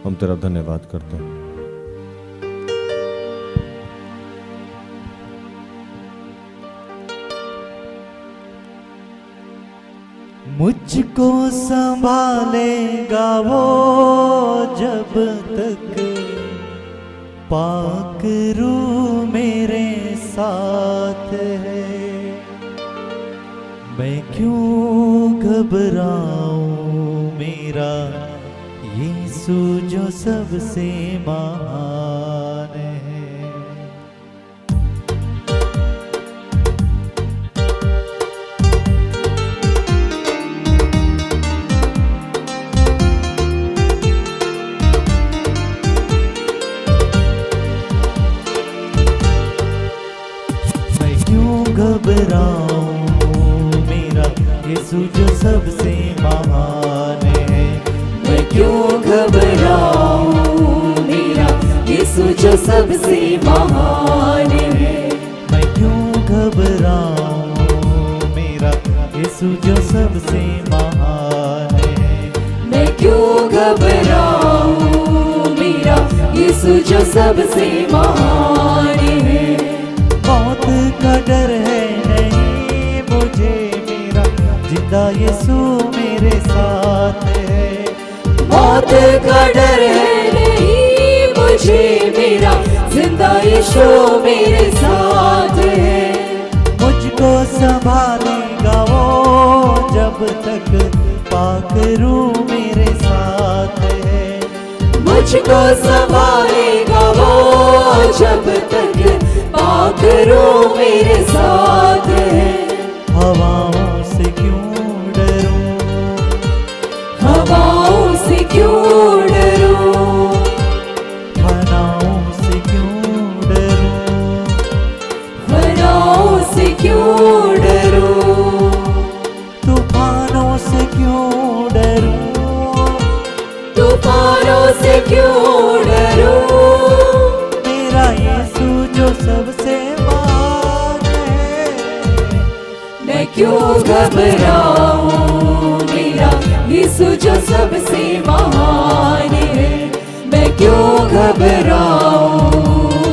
हम तेरा धन्यवाद करते हैं। मुझको संभालेगा वो जब तक पाक रूह मेरे साथ है। मैं क्यों घबराऊं, मेरा यीशु जो सबसे महान है। घबराऊं, मेरा यीशु जो सबसे महान है। मैं क्यों घबराऊं, मेरा यीशु जो सबसे महान है। मैं क्यों घबराऊं, मेरा यीशु जो सबसे महान है। मैं क्यों घबराऊं, मेरा यीशु जो सबसे महान है। मौत का डर है नहीं मुझे, मेरा जिंदा यीशु मेरे साथ है। मौत का डर है नहीं मुझे मेरा जिंदा यीशु मेरे साथ है। मुझको संभालेगा वो जब तक पाक रूह मेरे साथ है। मुझको संभालेगा वो जब तक पाक रूह मेरे साथ है। हवाओं से क्यों डरूं, हवाओं से क्यों डरूं, फनाओं से क्यों डरूं, फनाओं से क्यों डरूं, तूफानों से क्यों डरूं, तूफानों से क्यों डरूं। मेरा यीशु जो सबसे महान है। मैं क्यों घबराऊं, मेरा यीशु जो सबसे महान है। मैं क्यों घबराऊं,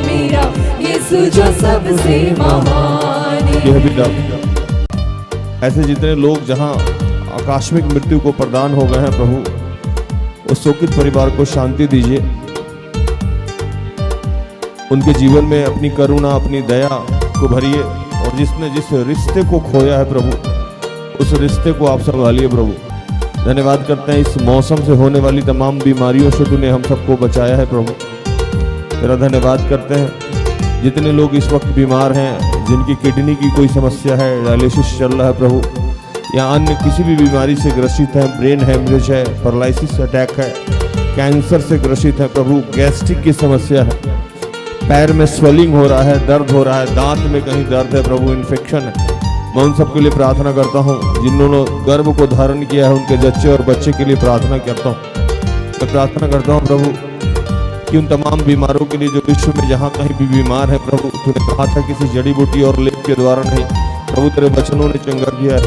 मेरा यीशु जो सबसे महान है। यह भी ऐसे जितने लोग जहां आकस्मिक मृत्यु को प्रदान हो गए हैं प्रभु, उस शोकित परिवार को शांति दीजिए। उनके जीवन में अपनी करुणा, अपनी दया को भरिए, और जिसने जिस रिश्ते को खोया है प्रभु, उस रिश्ते को आप संभालिए प्रभु। धन्यवाद करते हैं इस मौसम से होने वाली तमाम बीमारियों से तूने हम सबको बचाया है प्रभु। तेरा धन्यवाद करते हैं जितने लोग इस वक्त बीमार हैं, जिनकी किडनी की कोई समस्या है, डायलिसिस चल रहा है प्रभु, या अन्य किसी भी बीमारी से ग्रसित है, ब्रेन हेमरेज है, पैरालिसिस अटैक है, कैंसर से ग्रसित है प्रभु, गैस्ट्रिक की समस्या है, पैर में स्वेलिंग हो रहा है, दर्द हो रहा है, दांत में कहीं दर्द है प्रभु, इन्फेक्शन है। मैं उन सबके लिए प्रार्थना करता हूँ जिन्होंने गर्भ को धारण किया है, उनके जच्चे और बच्चे के लिए प्रार्थना करता हूँ। मैं प्रार्थना करता हूँ प्रभु कि उन तमाम बीमारों के लिए जो विश्व में जहाँ कहीं भी बीमार है प्रभु, तूने कहा था किसी जड़ी बूटी और लेप के द्वारा नहीं, प्रभु तेरे वचनों ने चंगा किया है।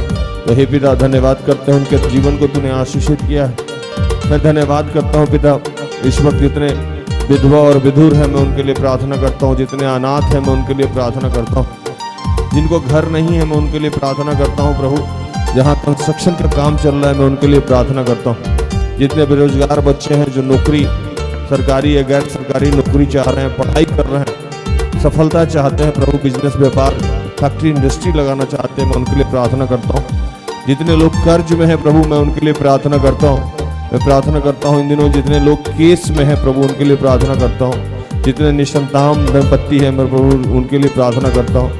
तो हे पिता धन्यवाद करते हैं, उनके जीवन को तूने आशीषित किया है। मैं धन्यवाद करता हूँ पिता, इस वक्त जितने विधवा और विधुर हैं मैं उनके लिए प्रार्थना करता हूँ, जितने अनाथ हैं मैं उनके लिए प्रार्थना करता हूँ, जिनको घर नहीं है मैं उनके लिए प्रार्थना करता हूँ प्रभु, जहाँ कंस्ट्रक्शन का काम चल रहा है मैं उनके लिए प्रार्थना करता हूँ, जितने बेरोजगार बच्चे हैं जो नौकरी, सरकारी या गैर सरकारी नौकरी चाह रहे हैं, पढ़ाई कर रहे हैं, सफलता चाहते हैं प्रभु, बिजनेस व्यापार फैक्ट्री इंडस्ट्री लगाना चाहते हैं मैं उनके लिए प्रार्थना करता हूँ। जितने लोग कर्ज में हैं प्रभु मैं उनके लिए प्रार्थना करता हूँ। मैं प्रार्थना करता हूँ इन दिनों जितने लोग केस में हैं प्रभु उनके लिए प्रार्थना करता हूँ। जितने निसंतान दंपत्ति हैं मैं प्रभु उनके लिए प्रार्थना करता हूँ,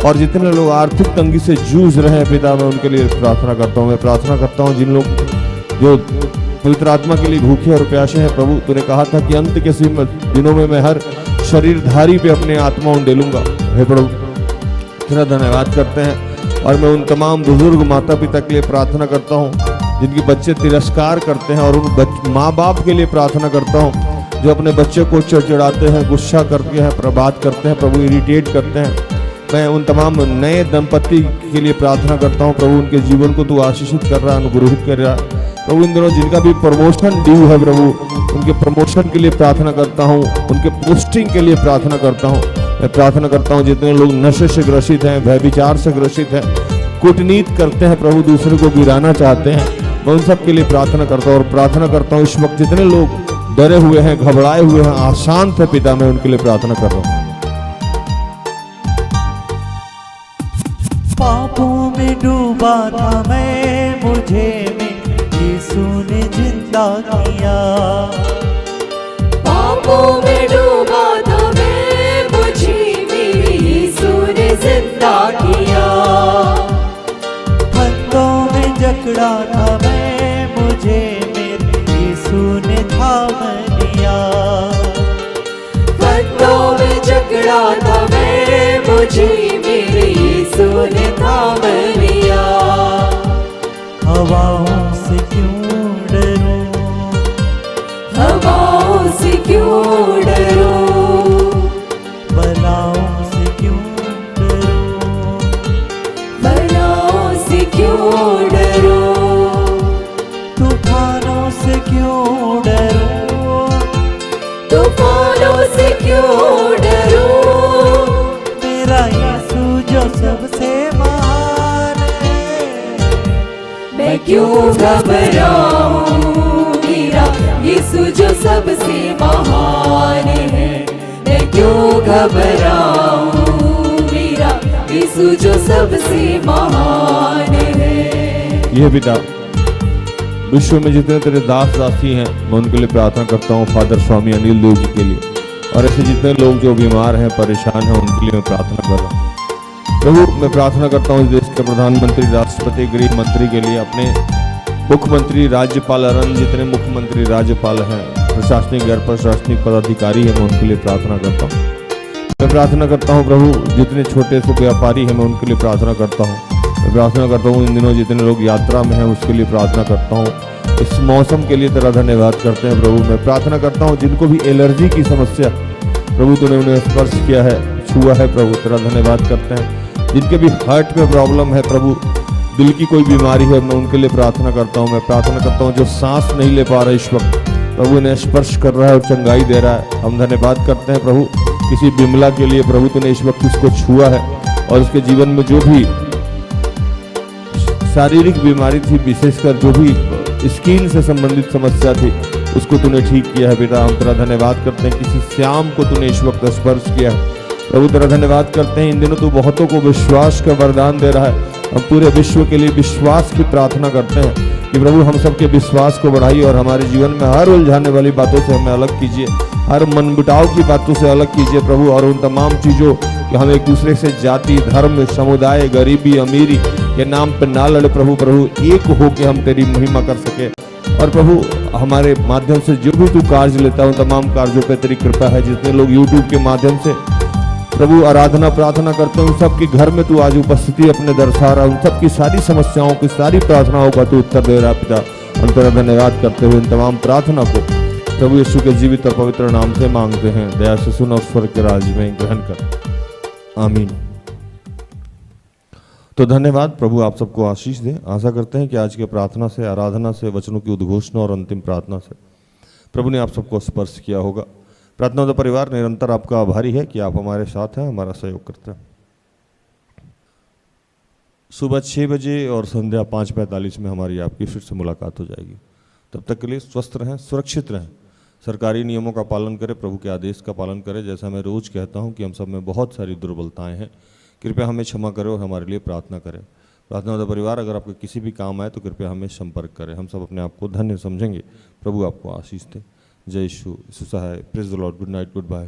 और जितने लोग आर्थिक तंगी से जूझ रहे हैं पिता मैं उनके लिए प्रार्थना करता हूँ। मैं प्रार्थना करता हूँ जिन लोग जो पवित्र आत्मा के लिए भूखे और प्यासे हैं प्रभु, तूने कहा था कि अंत के दिनों में मैं हर शरीरधारी पे अपने आत्मा उंडेलूंगा। हे प्रभु तेरा धन्यवाद करते हैं, और मैं उन तमाम बुजुर्ग माता पिता के लिए प्रार्थना करता हूँ जिनके बच्चे तिरस्कार करते हैं, और उन माँ बाप के लिए प्रार्थना करता हूँ जो अपने बच्चे को चिड़चिड़ाते हैं, गुस्सा करते हैं, बात करते हैं प्रभु, इरिटेट करते हैं। मैं उन तमाम नए दंपति के लिए प्रार्थना करता हूँ प्रभु, उनके जीवन को तू आशीषित कर रहा, अनुग्रहित कर रहा प्रभु। इन दिनों जिनका भी प्रमोशन ड्यू है प्रभु, उनके प्रमोशन के लिए प्रार्थना करता हूँ, उनके पोस्टिंग के लिए प्रार्थना करता हूँ। मैं प्रार्थना करता हूँ जितने लोग नशे से ग्रसित हैं, व्यभिचार से ग्रसित हैं, कूटनीति करते हैं प्रभु, दूसरे को गिराना चाहते हैं, मैं उन सब के लिए प्रार्थना करता हूँ। और प्रार्थना करता हूँ इस वक्त जितने लोग डरे हुए हैं, घबराए हुए हैं, अशांत है पिता, मैं उनके लिए प्रार्थना कर रहा हूँ। पापों में डूबा था मैं, मुझे यीशु ने जिंदा किया। पापों में डूबा था मैं, मुझे मेरे यीशु ने जिंदा किया। फंदों में जकड़ा था मैं, मुझे मेरे यीशु ने थाम लिया। फंदों में जकड़ा था मैं, मुझे मेरे यीशु ने थाम लिया। हवाओं से क्यों डरूं, हवाओं से क्यों डरूं, बलाओं से क्यों डरूं, बलाओं से क्यों डरूं, तूफानों से क्यों डरूं, तूफानों से क्यों डरूं। मेरा यीशु जो सबसे महान है। मैं क्यों घबराऊं, मेरा यीशु जो सबसे महान है, मैं क्यों घबराऊं, मेरा यीशु जो सबसे महान है। यह पिता, विश्व में जितने तेरे दास दासी हैं, मैं उनके लिए प्रार्थना करता हूँ। फादर स्वामी अनिल देव जी के लिए, और ऐसे जितने लोग जो बीमार हैं, परेशान हैं, उनके लिए मैं प्रार्थना कर रहा हूँ। प्रभु, मैं प्रार्थना करता हूँ इस देश के प्रधानमंत्री, राष्ट्रपति, गृह मंत्री के लिए, अपने मुख्यमंत्री, राज्यपाल, अरन जितने मुख्यमंत्री, राज्यपाल हैं, प्रशासनिक गैर प्रशासनिक पदाधिकारी हैं, मैं उनके लिए प्रार्थना करता हूँ। मैं प्रार्थना करता हूँ प्रभु, जितने छोटे से व्यापारी हैं, मैं उनके लिए प्रार्थना करता हूँ। मैं प्रार्थना करता हूँ इन दिनों जितने लोग यात्रा में हैं, उसके लिए प्रार्थना करता हूँ। इस मौसम के लिए तेरा धन्यवाद करते हैं प्रभु। मैं प्रार्थना करता हूँ जिनको भी एलर्जी की समस्या, प्रभु तूने उन्हें स्पर्श किया है, छुआ है प्रभु, तेरा धन्यवाद करते हैं। जिनके भी हार्ट में प्रॉब्लम है प्रभु, दिल की कोई बीमारी है, मैं उनके लिए प्रार्थना करता हूँ। मैं प्रार्थना करता हूँ जो सांस नहीं ले पा रहा इस वक्त, प्रभु इन्हें स्पर्श कर रहा है और चंगाई दे रहा है। हम धन्यवाद करते हैं प्रभु। किसी बिमला के लिए प्रभु तूने इस वक्त उसको छुआ है, और उसके जीवन में जो भी शारीरिक बीमारी थी, विशेषकर जो भी स्किन से संबंधित समस्या थी, उसको तूने ठीक किया है पिता। हम तेरा धन्यवाद करते हैं। किसी श्याम को तूने इस वक्त स्पर्श किया है प्रभु, तेरा धन्यवाद करते हैं। इन दिनों तू बहुतों को विश्वास का वरदान दे रहा है। हम पूरे विश्व के लिए विश्वास की प्रार्थना करते हैं कि प्रभु हम सबके विश्वास को बढ़ाइए, और हमारे जीवन में हर उलझाने वाली बातों से हमें अलग कीजिए, हर मनमुटाव की बातों से अलग कीजिए प्रभु, और उन तमाम चीज़ों कि हम एक दूसरे से जाति, धर्म, समुदाय, गरीबी, अमीरी के नाम पर ना लड़े प्रभु। प्रभु एक हो के हम तेरी महिमा कर सके, और प्रभु हमारे माध्यम से जो भी तू कार्य लेता है, उन तमाम कार्यों पर तेरी कृपा है। जितने लोग यूट्यूब के माध्यम से प्रभु आराधना प्रार्थना करते हैं, उन सबके घर में तू आज उपस्थिति अपने दर्शा रहा है। उन सबकी सारी समस्याओं की, सारी प्रार्थनाओं का तू उत्तर दे रहा पिता। हम तेरा धन्यवाद करते हुए इन तमाम प्रार्थना को प्रभु यीशु के जीवित और पवित्र नाम से मांगते हैं। दया से सुन और स्वर्ग के राज्य में ग्रहण कर, आमीन। तो धन्यवाद, प्रभु आप सबको आशीष दे। आशा करते हैं कि आज के प्रार्थना से, आराधना से, वचनों की उद्घोषणा और अंतिम प्रार्थना से प्रभु ने आप सबको स्पर्श किया होगा। प्रार्थना तो परिवार निरंतर आपका आभारी है कि आप हमारे साथ हैं, हमारा सहयोग करते हैं। सुबह 6 बजे और संध्या 5:45 में हमारी आपकी फिर से मुलाकात हो जाएगी। तब तक के लिए स्वस्थ रहें, सुरक्षित रहें, सरकारी नियमों का पालन करें, प्रभु के आदेश का पालन करें। जैसा मैं रोज़ कहता हूं कि हम सब में बहुत सारी दुर्बलताएं हैं, कृपया हमें क्षमा करें और हमारे लिए प्रार्थना करें। प्रार्थना तो परिवार अगर आपके किसी भी काम आए तो कृपया हमें संपर्क करें। हम सब अपने आप को धन्य समझेंगे। प्रभु आपको आशीष दे। जय यीशु सहाय। Praise the lord. Good night, goodbye.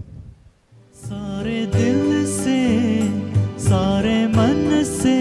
सारे दिल से, सारे मन से